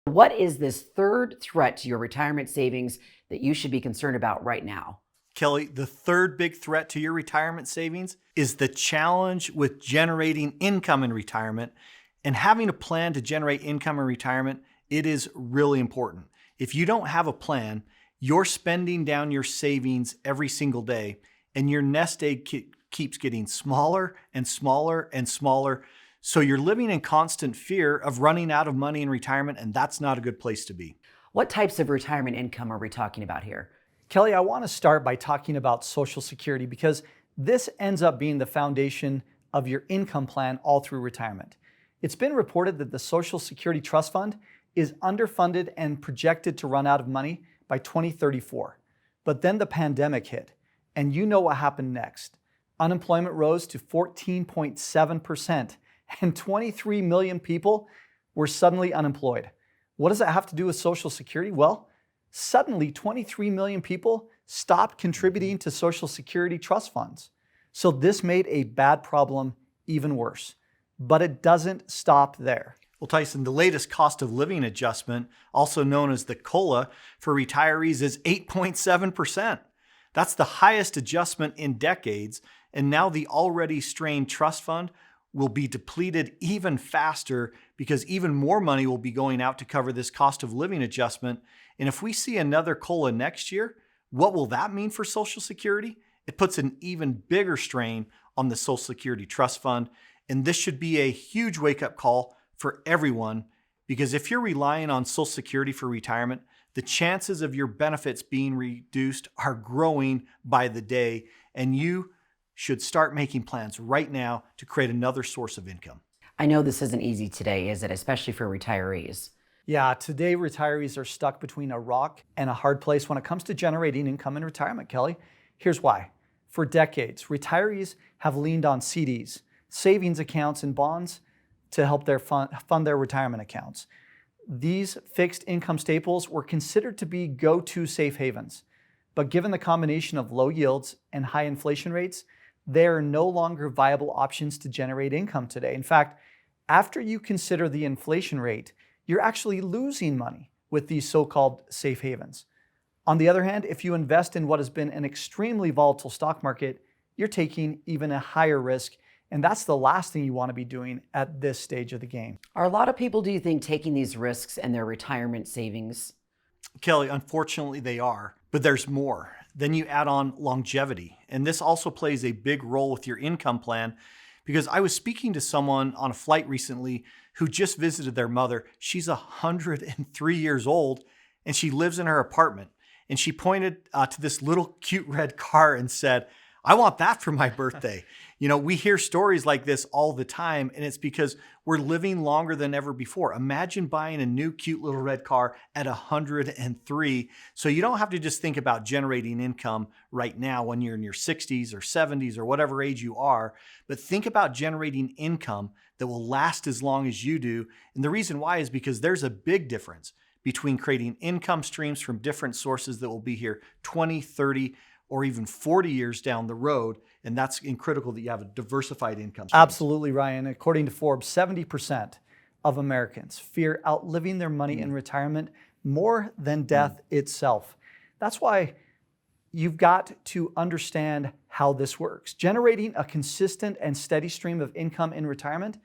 What is this third threat to your retirement savings that you should be concerned about right now? Kelly, the third big threat to your retirement savings is the challenge with generating income in retirement. And having a plan to generate income in retirement, it is really important. If you don't have a plan, you're spending down your savings every single day, and your nest egg keeps getting smaller and smaller and smaller. So you're living in constant fear of running out of money in retirement, and that's not a good place to be. What types of retirement income are we talking about here? Kelly, I want to start by talking about Social Security because this ends up being the foundation of your income plan all through retirement. It's been reported that the Social Security Trust Fund is underfunded and projected to run out of money by 2034. But then the pandemic hit, and you know what happened next. Unemployment rose to 14.7%, and 23 million people were suddenly unemployed. What does that have to do with Social Security? Well, suddenly 23 million people stopped contributing to Social Security trust funds. So this made a bad problem even worse. But it doesn't stop there. Well, Tyson, the latest cost of living adjustment, also known as the COLA for retirees, is 8.7%. That's the highest adjustment in decades. And now the already strained trust fund will be depleted even faster because even more money will be going out to cover this cost of living adjustment. And if we see another COLA next year, what will that mean for Social Security? It puts an even bigger strain on the Social Security Trust Fund. And this should be a huge wake-up call for everyone, because if you're relying on Social Security for retirement, the chances of your benefits being reduced are growing by the day, and you should start making plans right now to create another source of income. I know this isn't easy today, is it? Especially for retirees. Yeah, today retirees are stuck between a rock and a hard place when it comes to generating income in retirement, Kelly. Here's why. For decades, retirees have leaned on CDs, savings accounts, and bonds to help fund their retirement accounts. These fixed income staples were considered to be go-to safe havens. But given the combination of low yields and high inflation rates, they are no longer viable options to generate income today. In fact, after you consider the inflation rate, you're actually losing money with these so-called safe havens. On the other hand, if you invest in what has been an extremely volatile stock market, you're taking even a higher risk. And that's the last thing you want to be doing at this stage of the game. Are a lot of people, do you think, taking these risks in their retirement savings? Kelly, unfortunately they are, but there's more. Then you add on longevity. And this also plays a big role with your income plan, because I was speaking to someone on a flight recently who just visited their mother. She's 103 years old and she lives in her apartment. And she pointed to this little cute red car and said, "I want that for my birthday." We hear stories like this all the time, and it's because we're living longer than ever before. Imagine buying a new cute little red car at 103. So you don't have to just think about generating income right now when you're in your 60s or 70s or whatever age you are, but think about generating income that will last as long as you do. And the reason why is because there's a big difference between creating income streams from different sources that will be here 20, 30, or even 40 years down the road. And that's critical that you have a diversified income stream. Absolutely, Ryan. According to Forbes, 70% of Americans fear outliving their money in retirement more than death itself. That's why you've got to understand how this works. Generating a consistent and steady stream of income in retirement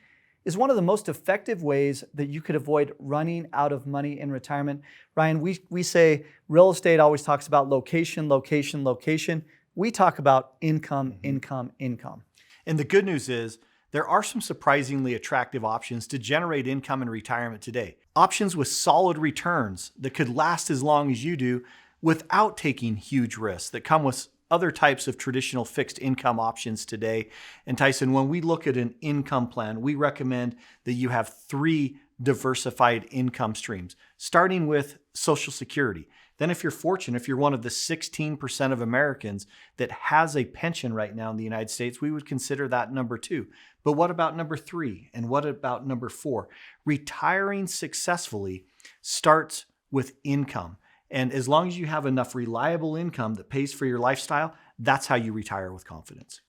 is one of the most effective ways that you could avoid running out of money in retirement. Ryan, we say real estate always talks about location, location, location. We talk about income, income, income. And the good news is there are some surprisingly attractive options to generate income in retirement today. Options with solid returns that could last as long as you do without taking huge risks that come with other types of traditional fixed income options today. And Tyson, when we look at an income plan, we recommend that you have 3 diversified income streams, starting with Social Security. Then if you're fortunate, if you're one of the 16% of Americans that has a pension right now in the United States, we would consider that number 2. But what about number 3? And what about number 4? Retiring successfully starts with income. And as long as you have enough reliable income that pays for your lifestyle, that's how you retire with confidence.